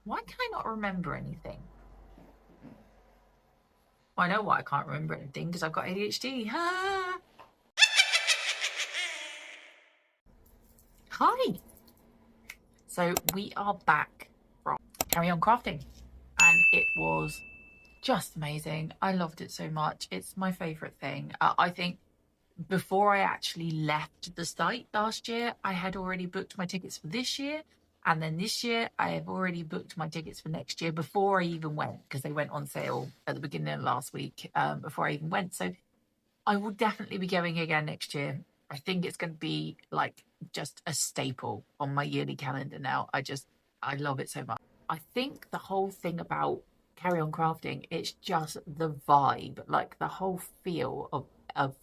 Why can I not remember anything? Well, I know why I can't remember anything, because I've got ADHD. Ah. Hi. So we are back from Carry On Crafting, and it was just amazing. I loved it so much. It's my favourite thing. I think before I actually left the site last year, I had already booked my tickets for this year. And then this year, I have already booked my tickets for next year before I even went, because they went on sale at the beginning of last week, before I even went. So I will definitely be going again next year. I think it's going to be like just a staple on my yearly calendar now. I love it so much. I think the whole thing about Carry On Crafting, it's just the vibe, like the whole feel of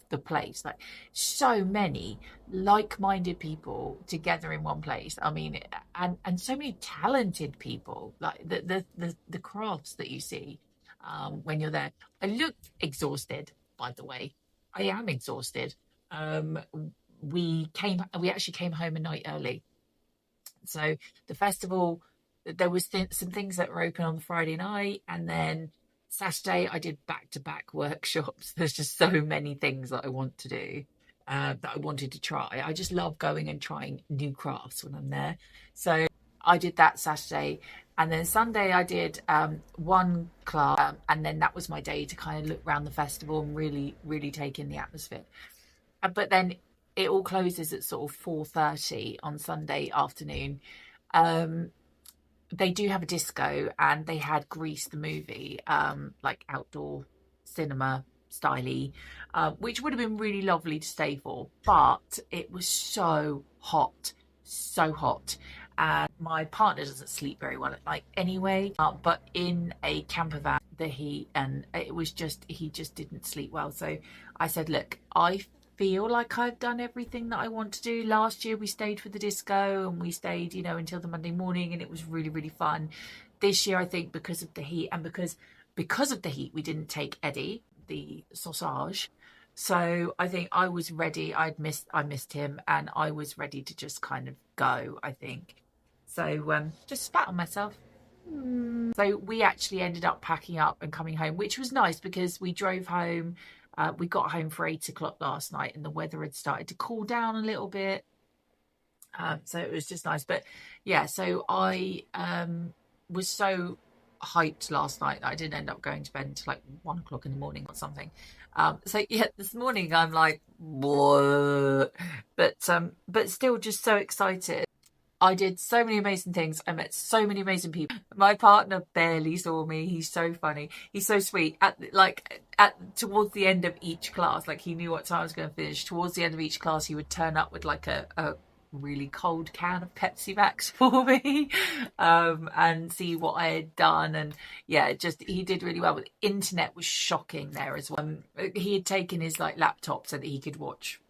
the place, like so many like-minded people together in one place. I mean, and so many talented people, like the crafts that you see when you're there. I look exhausted, by the way. I am exhausted. Um, we actually came home a night early. So the festival, there was some things that were open on the Friday night, and then Saturday I did back-to-back workshops. There's just so many things that I want to do, that I wanted to try. I just love going and trying new crafts when I'm there. So I did that Saturday, and then Sunday I did one class, and then that was my day to kind of look around the festival and really take in the atmosphere. But then it all closes at sort of 4:30 on Sunday afternoon. Um, they do have a disco, and they had Grease the movie, like outdoor cinema styly, which would have been really lovely to stay for, but it was so hot, so hot. And my partner doesn't sleep very well at night anyway, but in a camper van, the heat, and it was just, he just didn't sleep well. So I said, look, I feel like I've done everything that I want to do. Last year we stayed for the disco, and we stayed, until the Monday morning, and it was really fun. This year, I think, because of the heat, and because of the heat, we didn't take Eddie, the sausage. So I think I was ready. I missed him, and I was ready to just kind of go, I think. So just spat on myself. So we actually ended up packing up and coming home, which was nice because we drove home. We got home for 8 o'clock last night, and the weather had started to cool down a little bit. So it was just nice. But yeah, so I was so hyped last night that I didn't end up going to bed until like 1 o'clock in the morning or something. So yeah, this morning I'm like, what? But still just so excited. I did so many amazing things. I met so many amazing people. My partner barely saw me. He's so funny. He's so sweet. At towards the end of each class, like he knew what time I was going to finish. Towards the end of each class, he would turn up with like a really cold can of Pepsi Max for me, and see what I had done. And yeah, just he did really well. But the internet was shocking there as well. He had taken his like laptop so that he could watch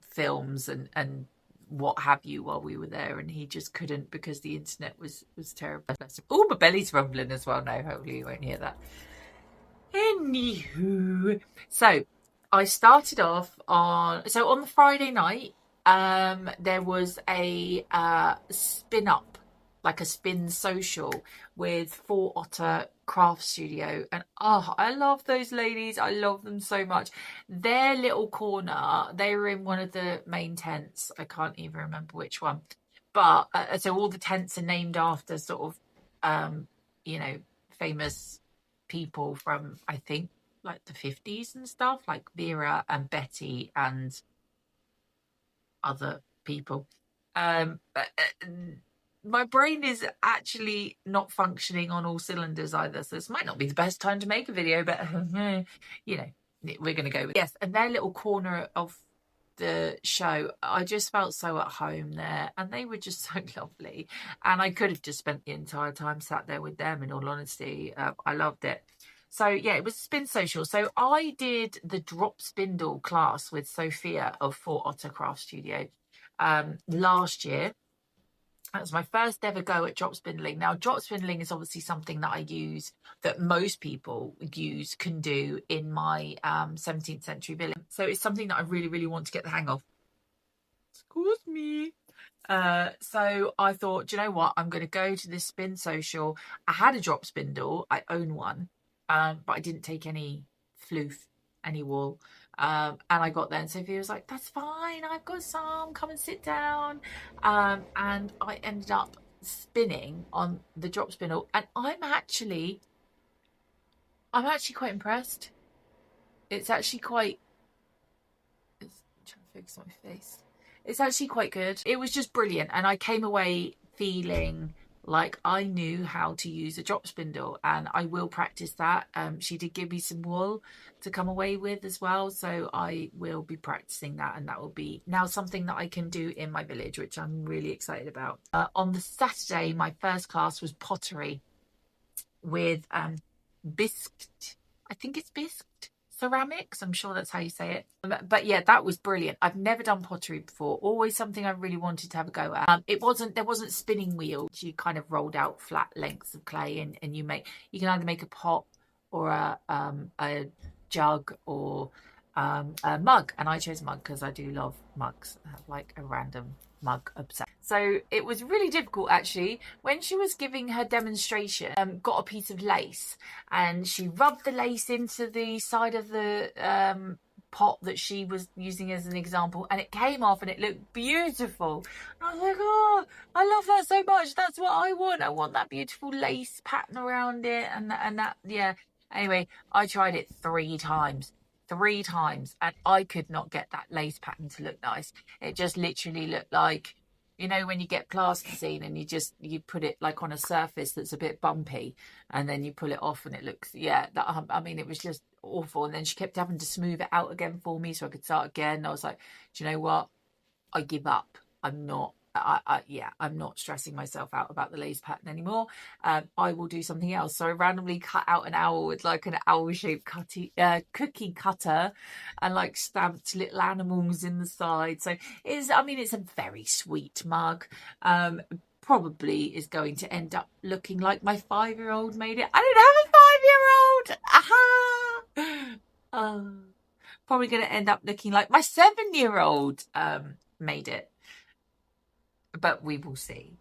films and what have you while we were there, and he just couldn't because the internet was terrible. Oh, my belly's rumbling as well now. Hopefully you won't hear that. Anywho, so I started off on the Friday night. There was a spin up, like a spin social with Four Otter Craft Studio, and oh, I love those ladies. I love them so much. Their little corner, they were in one of the main tents. I can't even remember which one, but so all the tents are named after sort of famous people from, I think, like the 50s and stuff, like Vera and Betty and other people. My brain is actually not functioning on all cylinders either, so this might not be the best time to make a video, but we're going to go with yes. And their little corner of the show, I just felt so at home there, and they were just so lovely, and I could have just spent the entire time sat there with them, in all honesty. I loved it. So yeah, it was a spin social. So I did the drop spindle class with Sophia of Fort Otter Craft Studio last year. That was my first ever go at drop spindling. Now, drop spindling is obviously something that I use, that most people can do in my 17th century village. So it's something that I really want to get the hang of. Excuse me. So I thought, do you know what? I'm going to go to this spin social. I had a drop spindle. I own one, but I didn't take any floof, any wool. And I got there, and Sophia was like, "That's fine. I've got some. Come and sit down." And I ended up spinning on the drop spindle, and I'm actually quite impressed. It's actually quite. I'm trying to fix my face. It's actually quite good. It was just brilliant, and I came away feeling like I knew how to use a drop spindle, and I will practice that. She did give me some wool to come away with as well, so I will be practicing that, and that will be now something that I can do in my village, which I'm really excited about. On the Saturday, my first class was pottery with bisque. I think it's bisque ceramics. I'm sure that's how you say it. But yeah, that was brilliant. I've never done pottery before. Always something I really wanted to have a go at. There wasn't spinning wheels. You kind of rolled out flat lengths of clay, and you can either make a pot or a jug or a mug. And I chose mug because I do love mugs. I have like a random mug obsessed. So it was really difficult actually. When she was giving her demonstration, got a piece of lace, and she rubbed the lace into the side of the pot that she was using as an example, and it came off and it looked beautiful. And I was like, oh, I love that so much. That's what I want. I want that beautiful lace pattern around it, and that yeah. Anyway, I tried it 3 times, and I could not get that lace pattern to look nice. It just literally looked like, you know, when you get plasticine and you put it like on a surface that's a bit bumpy, and then you pull it off and it looks, yeah, that, I mean, it was just awful. And then she kept having to smooth it out again for me so I could start again. I was like, do you know what? I give up. I'm not stressing myself out about the lace pattern anymore. I will do something else. So I randomly cut out an owl with like an owl-shaped cookie cutter, and like stamped little animals in the side. So it's a very sweet mug. Probably is going to end up looking like my 5-year-old made it. I don't have a 5-year-old. Aha. Probably going to end up looking like my 7-year-old made it. But we will see.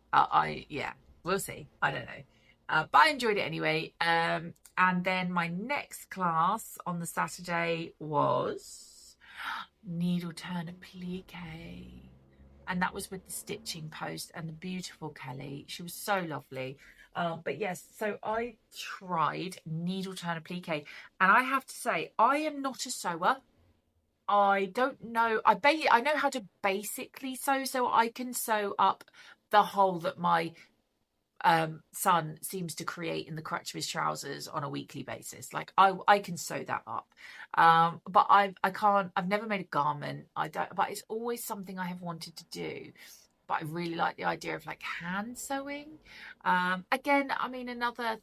We'll see. I don't know. But I enjoyed it anyway. And then my next class on the Saturday was needle turn applique. And that was with the stitching post and the beautiful Kelly. She was so lovely. But yes, so I tried needle turn applique. And I have to say, I am not a sewer. I don't know. I know how to basically sew, so I can sew up the hole that my son seems to create in the crotch of his trousers on a weekly basis. Like I can sew that up. But I can't. I've never made a garment. I don't. But it's always something I have wanted to do. But I really like the idea of like hand sewing. Again, I mean, another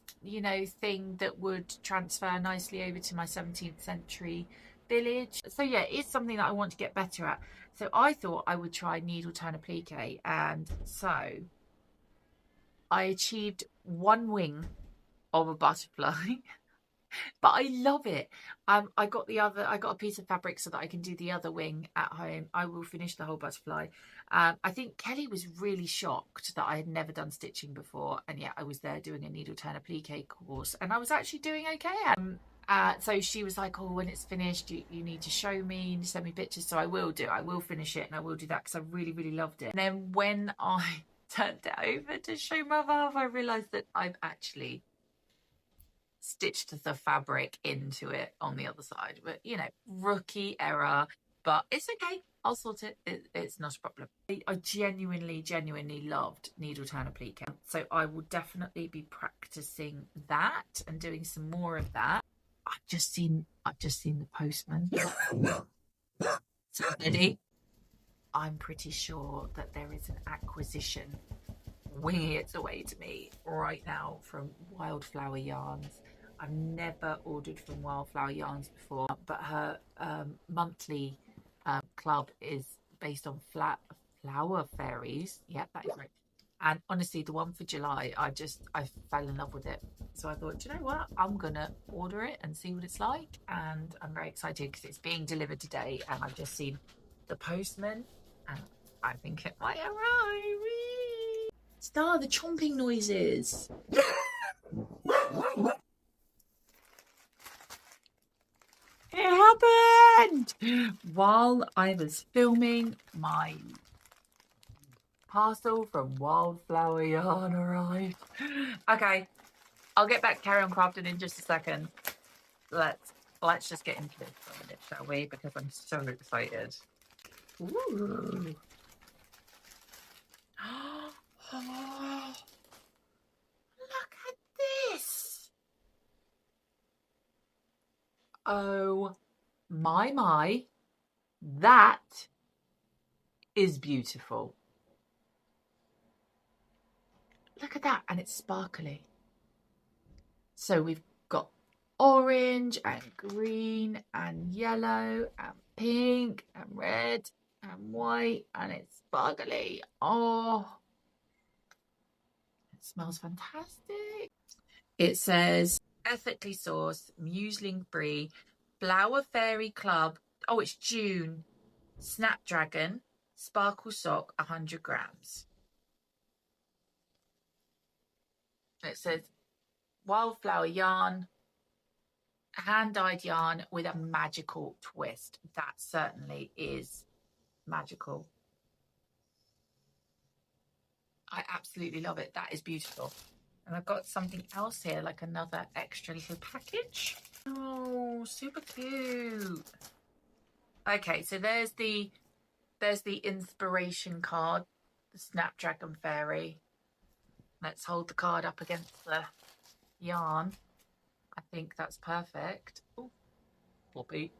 thing that would transfer nicely over to my 17th century village. So yeah, it's something that I want to get better at. So I thought I would try needle turn applique, and so I achieved one wing of a butterfly. But I love it. I got a piece of fabric so that I can do the other wing at home. I will finish the whole butterfly. I think Kelly was really shocked that I had never done stitching before, and yet I was there doing a needle turn applique course, and I was actually doing okay. So she was like, oh, when it's finished, you need to show me and send me pictures. So I will finish it, and I will do that because I really, really loved it. And then when I turned it over to show my mum, I realised that I've actually stitched the fabric into it on the other side. But, rookie error. But it's okay. I'll sort it. It's not a problem. I genuinely loved needle turn applique. So I will definitely be practicing that and doing some more of that. I've just seen the postman. So Eddie, I'm pretty sure that there is an acquisition winging its way to me right now from Wildflower Yarns. I've never ordered from Wildflower Yarns before, but her monthly club is based on flower fairies. Yeah, that is right. And honestly, the one for July, I fell in love with it. So I thought, you know what? I'm going to order it and see what it's like. And I'm very excited because it's being delivered today. And I've just seen the postman. And I think it might arrive. Whee! Star, the chomping noises. It happened while I was filming. My parcel from Wildflower Yarn arrived. Okay, I'll get back to Carry On Crafting in just a second. Let's just get into this for a minute, shall we? Because I'm so excited. Ooh. Oh, look at this. Oh my. That is beautiful. Look at that. And it's sparkly. So we've got orange and green and yellow and pink and red and white, and it's sparkly. Oh, it smells fantastic. It says ethically sourced, muesling free, Flower Fairy Club. Oh, it's June. Snapdragon sparkle sock, 100 grams. It says wildflower yarn, hand-dyed yarn with a magical twist. That certainly is magical. I absolutely love it. That is beautiful. And I've got something else here, like another extra little package. Oh, super cute. Okay, so there's the inspiration card, the Snapdragon Fairy. Let's hold the card up against the yarn. I think that's perfect. Oh, floppy.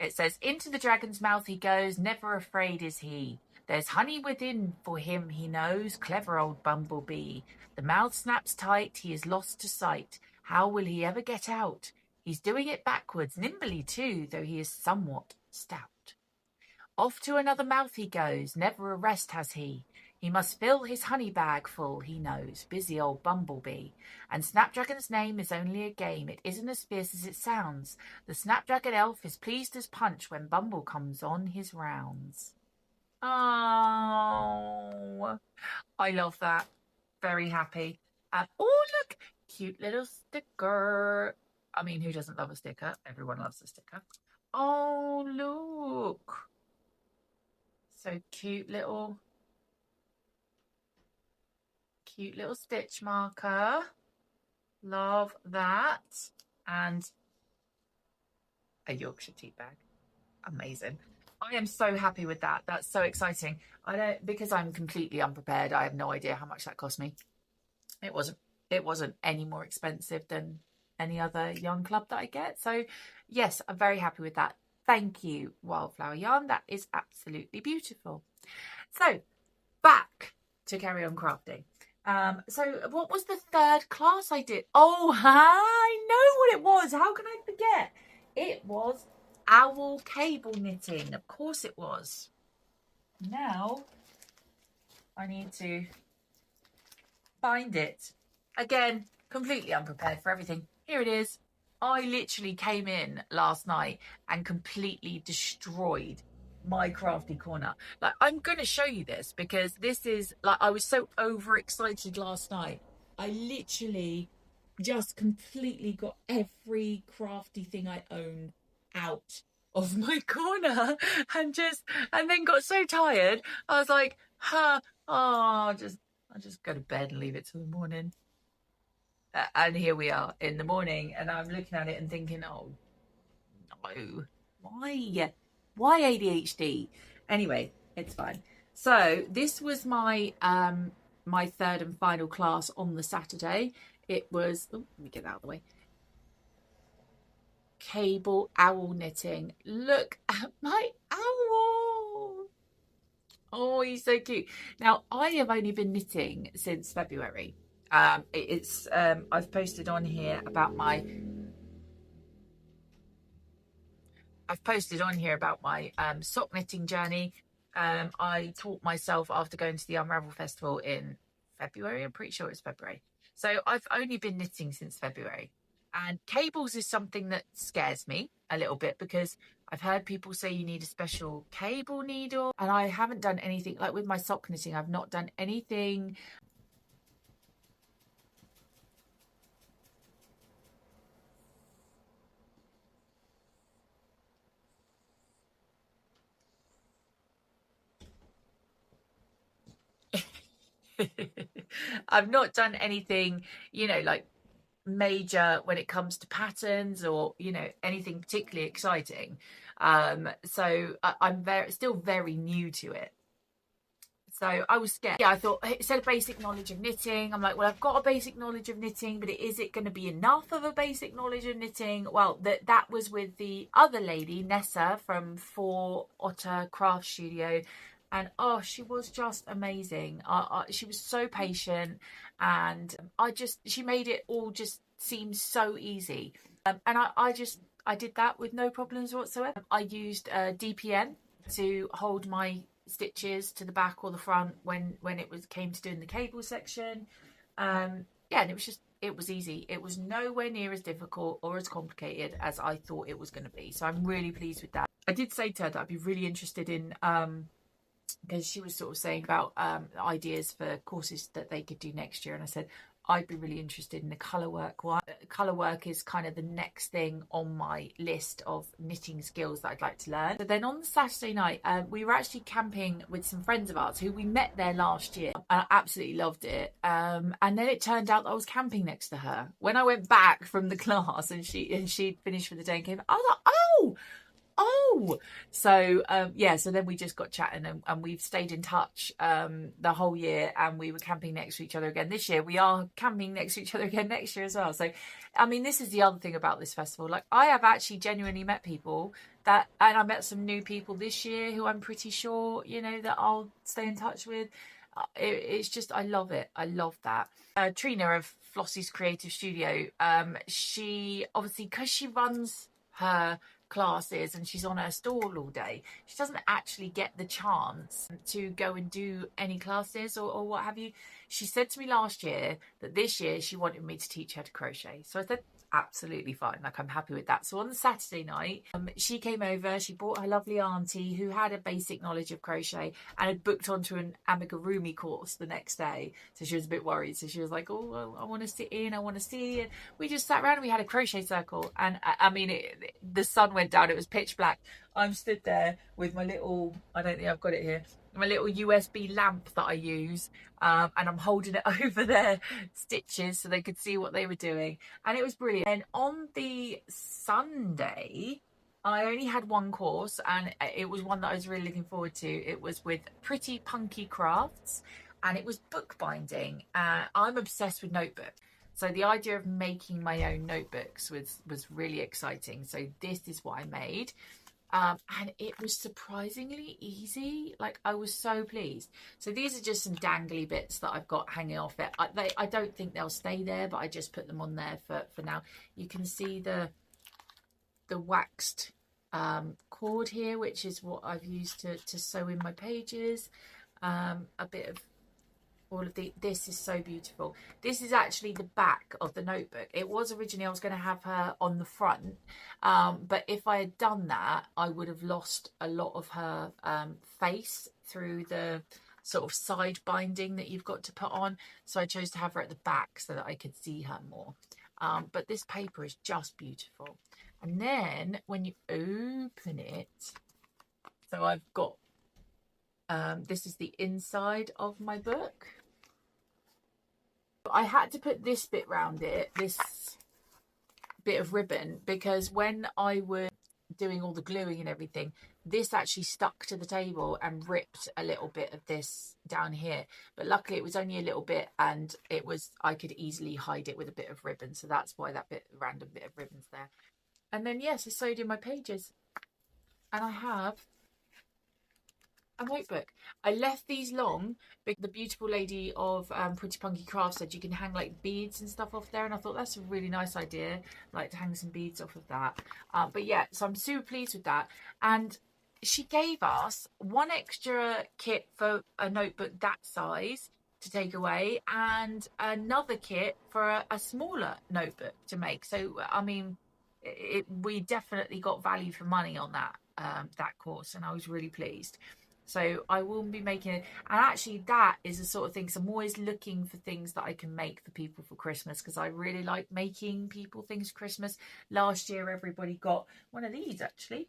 It says, into the dragon's mouth he goes, never afraid is he. There's honey within for him he knows, clever old bumblebee. The mouth snaps tight, he is lost to sight. How will he ever get out? He's doing it backwards, nimbly too, though he is somewhat stout. Off to another mouth he goes, never a rest has he. He must fill his honey bag full, he knows, busy old bumblebee. And Snapdragon's name is only a game, it isn't as fierce as it sounds. The Snapdragon elf is pleased as punch when Bumble comes on his rounds. Oh, I love that. Very happy. Oh, look, cute little sticker. I mean, who doesn't love a sticker? Everyone loves a sticker. Oh, look. So cute little stitch marker. Love that. And a Yorkshire tea bag. Amazing. I am so happy with that. That's so exciting. Because I'm completely unprepared, I have no idea how much that cost me. It wasn't any more expensive than any other yarn club that I get. So yes, I'm very happy with that. Thank you, Wildflower Yarn. That is absolutely beautiful. So back to Carry On Crafting. So what was the third class I did? Oh, I know what it was. How can I forget? It was owl cable knitting. Of course it was. Now I need to find it. Again, completely unprepared for everything. Here it is. I literally came in last night and completely destroyed my crafty corner. Like, I'm going to show you this because this is like, I was so overexcited last night. I literally just completely got every crafty thing I own out of my corner and then got so tired. I was like, I'll just go to bed and leave it till the morning. And here we are in the morning, and I'm looking at it and thinking, oh no, why ADHD? Anyway, it's fine. So this was my my third and final class on the Saturday. It was, let me get that out of the way. Cable owl knitting. Look at my owl. Oh, he's so cute. Now, I have only been knitting since February. I've posted on here about my sock knitting journey. I taught myself after going to the Unravel Festival in February. I'm pretty sure it's February. So I've only been knitting since February. And cables is something that scares me a little bit because I've heard people say you need a special cable needle, and I haven't done anything like with my sock knitting. I've not done anything. I've not done anything, like major when it comes to patterns or anything particularly exciting. So I'm still very new to it. So I was scared. Yeah, I thought it said a basic knowledge of knitting. I'm like, well, I've got a basic knowledge of knitting, but is it going to be enough of a basic knowledge of knitting? Well, that was with the other lady, Nessa from Four Otter Craft Studio. And oh, she was just amazing. She was so patient, and she made it all just seem so easy. And I did that with no problems whatsoever. I used DPN to hold my stitches to the back or the front when came to doing the cable section. Yeah, and it was easy. It was nowhere near as difficult or as complicated as I thought it was going to be. So I'm really pleased with that. I did say to her that I'd be really interested in because she was sort of saying about ideas for courses that they could do next year, and I said I'd be really interested in the colour work one. Colour work is kind of the next thing on my list of knitting skills that I'd like to learn. But then on the Saturday night, we were actually camping with some friends of ours who we met there last year. And I absolutely loved it. And then it turned out that I was camping next to her. When I went back from the class and she'd finished for the day and came, I was like, so so then we just got chatting, and we've stayed in touch the whole year, and we were camping next to each other again this year. We are camping next to each other again next year as well. So I mean, this is the other thing about this festival, like I have actually genuinely met people and I met some new people this year who I'm pretty sure that I'll stay in touch with. It's just, I love it. I love that. Trina of Flossie's Creative Studio, she obviously, because she runs her classes and she's on her stall all day, she doesn't actually get the chance to go and do any classes or what have you. She said to me last year that this year she wanted me to teach her to crochet. So I said, absolutely fine, like I'm happy with that. So on the Saturday night, she came over, she brought her lovely auntie who had a basic knowledge of crochet and had booked onto an amigurumi course the next day, so she was a bit worried. So she was like, oh well, I want to sit in, I want to see. And we just sat around and we had a crochet circle, and I mean the sun went down, it was pitch black. I'm stood there with my little, I don't think I've got it here, my little USB lamp that I use, and I'm holding it over their stitches so they could see what they were doing, and it was brilliant. And on the Sunday, I only had one course, and it was one that I was really looking forward to. It was with Pretty Punky Crafts, and it was bookbinding. I'm obsessed with notebooks, so the idea of making my own notebooks was really exciting. So this is what I made. And it was surprisingly easy. Like, I was so pleased. So these are just some dangly bits that I've got hanging off it. I don't think they'll stay there, but I just put them on there for now. You can see the waxed cord here, which is what I've used to sew in my pages. A bit of all of this is so beautiful. This is actually the back of the notebook. It was originally, I was going to have her on the front, but if I had done that, I would have lost a lot of her face through the sort of side binding that you've got to put on. So I chose to have her at the back so that I could see her more. But this paper is just beautiful. And then when you open it, so I've got this is the inside of my book. I had to put this bit round it, this bit of ribbon, because when I was doing all the gluing and everything, this actually stuck to the table and ripped a little bit of this down here. But luckily it was only a little bit, and I could easily hide it with a bit of ribbon. So that's why that random bit of ribbon's there. And then yes, I sewed in my pages, and I have a notebook. I left these long because the beautiful lady of Pretty Punky Craft said you can hang like beads and stuff off there, and I thought that's a really nice idea, like to hang some beads off of that. But yeah, so I'm super pleased with that. And she gave us one extra kit for a notebook that size to take away, and another kit for a smaller notebook to make. So I mean, we definitely got value for money on that. that course, and I was really pleased. So I will be making it, and actually that is the sort of thing. So I'm always looking for things that I can make for people for Christmas, because I really like making people things for Christmas. Last year everybody got one of these actually,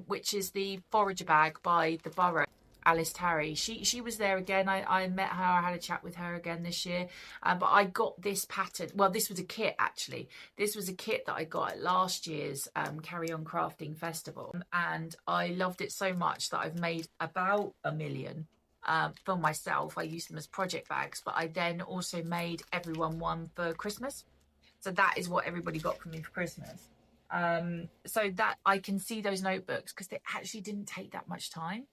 which is the Forager bag by the Borough. Alice Tarry, she was there again. I met her, I had a chat with her again this year, but I got this pattern. Well, this was a kit actually. This was a kit that I got at last year's Carry On Crafting Festival, and I loved it so much that I've made about 1 million for myself. I used them as project bags, but I then also made everyone one for Christmas. So that is what everybody got from me for Christmas. So that I can see those notebooks, because they actually didn't take that much time.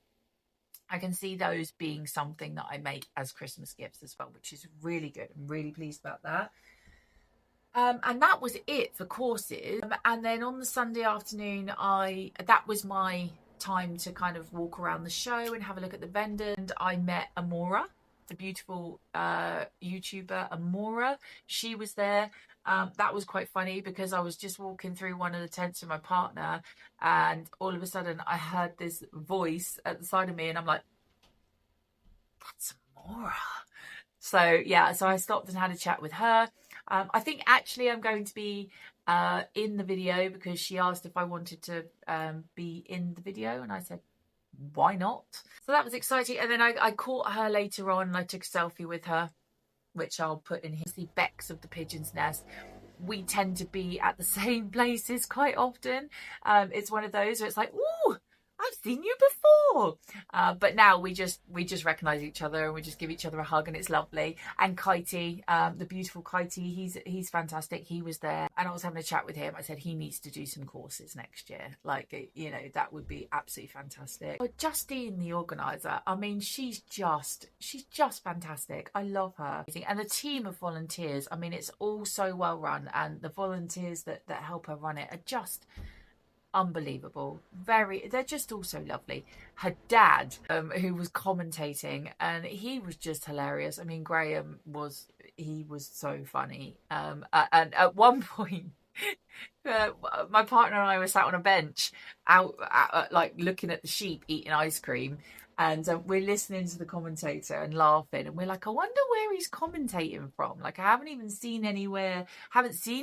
I can see those being something that I make as Christmas gifts as well, which is really good. I'm really pleased about that. And that was it for courses. And then on the Sunday afternoon, that was my time to kind of walk around the show and have a look at the vendors. And I met Amora, the beautiful YouTuber Amora. She was there. That was quite funny, because I was just walking through one of the tents with my partner, and all of a sudden I heard this voice at the side of me, and I'm like, that's Amora. So yeah, so I stopped and had a chat with her. I think actually I'm going to be in the video, because she asked if I wanted to be in the video, and I said, why not? So that was exciting. And then I caught her later on, and I took a selfie with her, which I'll put in here. The Becks of the Pigeon's Nest. We tend to be at the same places quite often. It's one of those where it's like, ooh, I've seen you before. But now we just recognise each other, and we just give each other a hug, and it's lovely. And Kitey, the beautiful Kitey, he's fantastic. He was there, and I was having a chat with him. I said he needs to do some courses next year. Like, you know, that would be absolutely fantastic. But Justine, the organiser, I mean, she's just fantastic. I love her. And the team of volunteers, I mean, it's all so well run, and the volunteers that help her run it are just unbelievable. They're just all so lovely. Her dad, who was commentating, and he was just hilarious. I mean, Graham was so funny. And at one point, my partner and I were sat on a bench out, like looking at the sheep eating ice cream, and we're listening to the commentator and laughing, and we're like, I wonder where he's commentating from. Like, I haven't seen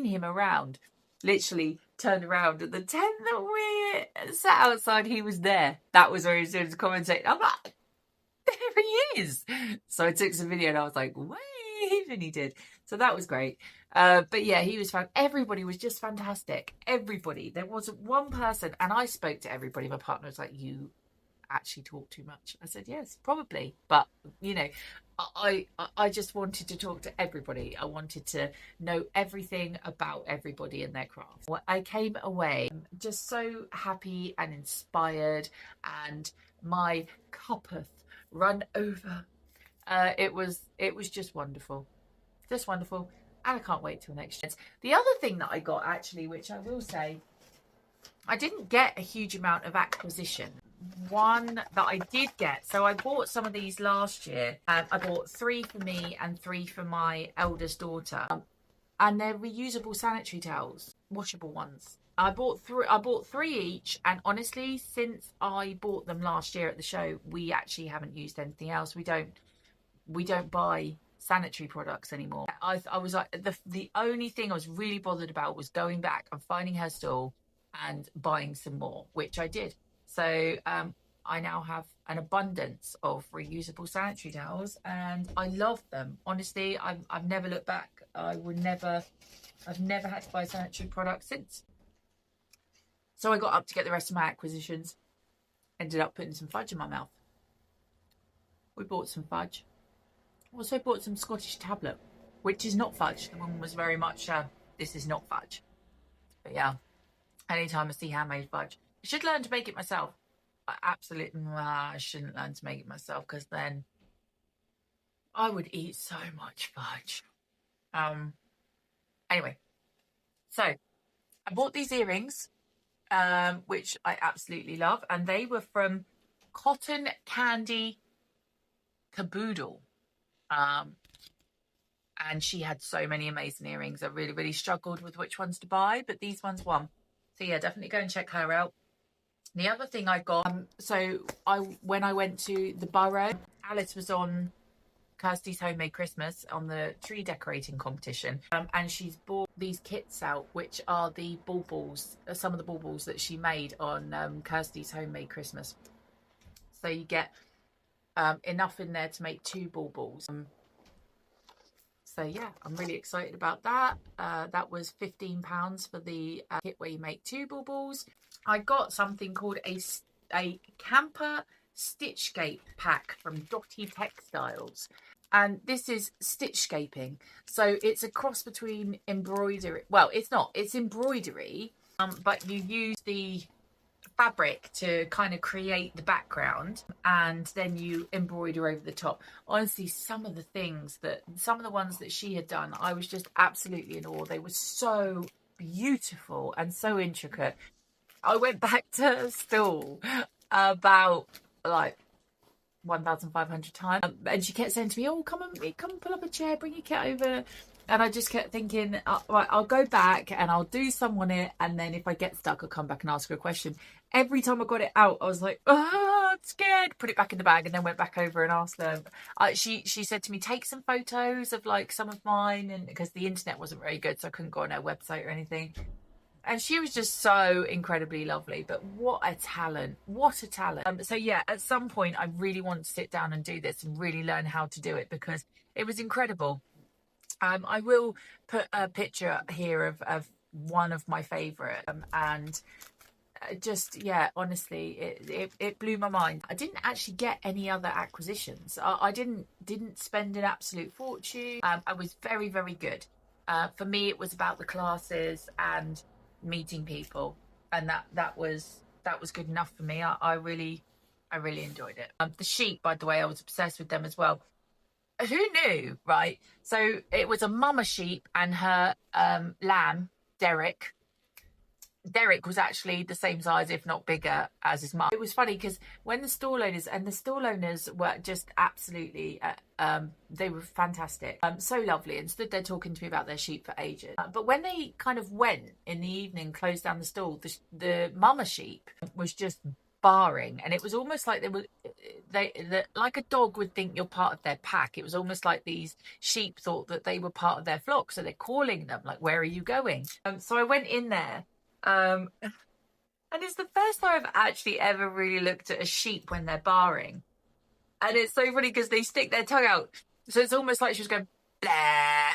him around. Literally turned around at the tent that we sat outside, he was there. That was where he was doing his commentating. I'm like, there he is. So I took some video, and I was like, wave, and he did. So that was great. But yeah, he was fun. Everybody was just fantastic. Everybody. There wasn't one person, and I spoke to everybody. My partner was like, you actually talk too much. I said, yes, probably. But, you know, I just wanted to talk to everybody. I wanted to know everything about everybody and their craft. I came away just so happy and inspired, and my cuppeth run over. It was just wonderful. Just wonderful. And I can't wait till next year. The other thing that I got, actually, which I will say, I didn't get a huge amount of acquisition. One that I did get, so I bought some of these last year. I bought 3 for me and 3 for my eldest daughter, and they're reusable sanitary towels, washable ones. I bought 3 each, and honestly, since I bought them last year at the show, we actually haven't used anything else. We don't buy sanitary products anymore. I was like, the only thing I was really bothered about was going back and finding her stall and buying some more, which I did. So I now have an abundance of reusable sanitary towels, and I love them. Honestly, I've never looked back. I've never had to buy sanitary products since. So I got up to get the rest of my acquisitions. Ended up putting some fudge in my mouth. We bought some fudge. Also bought some Scottish tablet, which is not fudge. The woman was very much, this is not fudge. But yeah, anytime I see handmade fudge, I should learn to make it myself. I shouldn't learn to make it myself, because then I would eat so much fudge. Anyway, so I bought these earrings, which I absolutely love, and they were from Cotton Candy Caboodle. And she had so many amazing earrings. I really struggled with which ones to buy, but these ones won. So yeah, definitely go and check her out. The other thing I got, when I went to the borough, Alice was on Kirsty's Homemade Christmas on the tree decorating competition, and she's bought these kits out, which are the baubles, some of the baubles that she made on Kirsty's Homemade Christmas. So you get enough in there to make 2 baubles. So yeah, I'm really excited about that. That was £15 for the kit where you make 2 baubles. I got something called a camper stitchscape pack from Dotty Textiles, and this is stitchscaping. So it's a cross between embroidery. Well, it's not. It's embroidery, but you use the fabric to kind of create the background, and then you embroider over the top. Honestly, some of the ones that she had done, I was just absolutely in awe. They were so beautiful and so intricate. I went back to stall about like 1,500 times, and she kept saying to me, "Oh, come pull up a chair, bring your kit over." And I just kept thinking, right, I'll go back and I'll do some on it, and then if I get stuck, I'll come back and ask her a question. Every time I got it out, I was like, "Oh, I'm scared." Put it back in the bag, and then went back over and asked her. She said to me, "Take some photos of like some of mine," and because the internet wasn't very good, so I couldn't go on her website or anything. And she was just so incredibly lovely. But what a talent. What a talent. So yeah, at some point I really want to sit down and do this and really learn how to do it, because it was incredible. I will put a picture here of one of my favourite, and just, yeah, honestly, it blew my mind. I didn't actually get any other acquisitions. I didn't spend an absolute fortune. I was very, very good. For me, it was about the classes and meeting people, and that was good enough for me. I really enjoyed it. The sheep, by the way, I was obsessed with them as well. Who knew, right? So it was a mama sheep and her lamb, Derek. Derek was actually the same size, if not bigger, as his mum. It was funny because when the stall owners were just absolutely, they were fantastic, so lovely, and stood there talking to me about their sheep for ages. But when they kind of went in the evening, closed down the stall, the mama sheep was just barring, and it was almost like like a dog would think you're part of their pack. It was almost like these sheep thought that they were part of their flock, so they're calling them like, "Where are you going?" So I went in there. And it's the first time I've actually ever really looked at a sheep when they're barring. And it's so funny because they stick their tongue out. So it's almost like she was going, blah,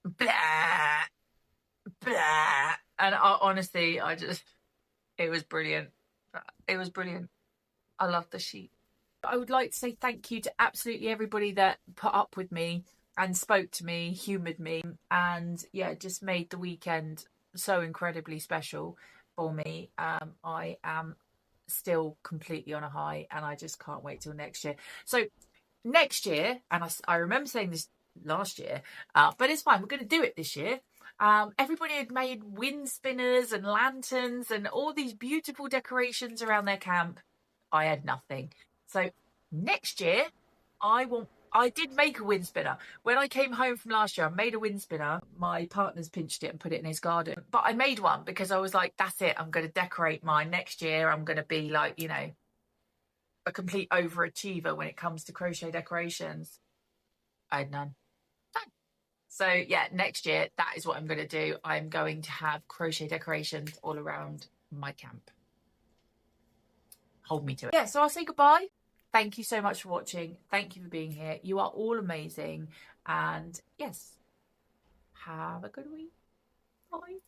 blah, blah. And honestly, it was brilliant. It was brilliant. I love the sheep. I would like to say thank you to absolutely everybody that put up with me and spoke to me, humoured me, and yeah, just made the weekend so incredibly special for me. I am still completely on a high, and I just can't wait till next year. So next year, and I remember saying this last year, but it's fine, we're going to do it this year. Everybody had made wind spinners and lanterns and all these beautiful decorations around their camp. I had nothing. So next year, I did make a wind spinner. When I came home from last year, I made a wind spinner. My partner's pinched it and put it in his garden. But I made one because I was like, that's it. I'm going to decorate mine. Next year, I'm going to be like, a complete overachiever when it comes to crochet decorations. I had none. So yeah, next year, that is what I'm going to do. I'm going to have crochet decorations all around my camp. Hold me to it. Yeah, so I'll say goodbye. Thank you so much for watching. Thank you for being here. You are all amazing. And yes, have a good week. Bye.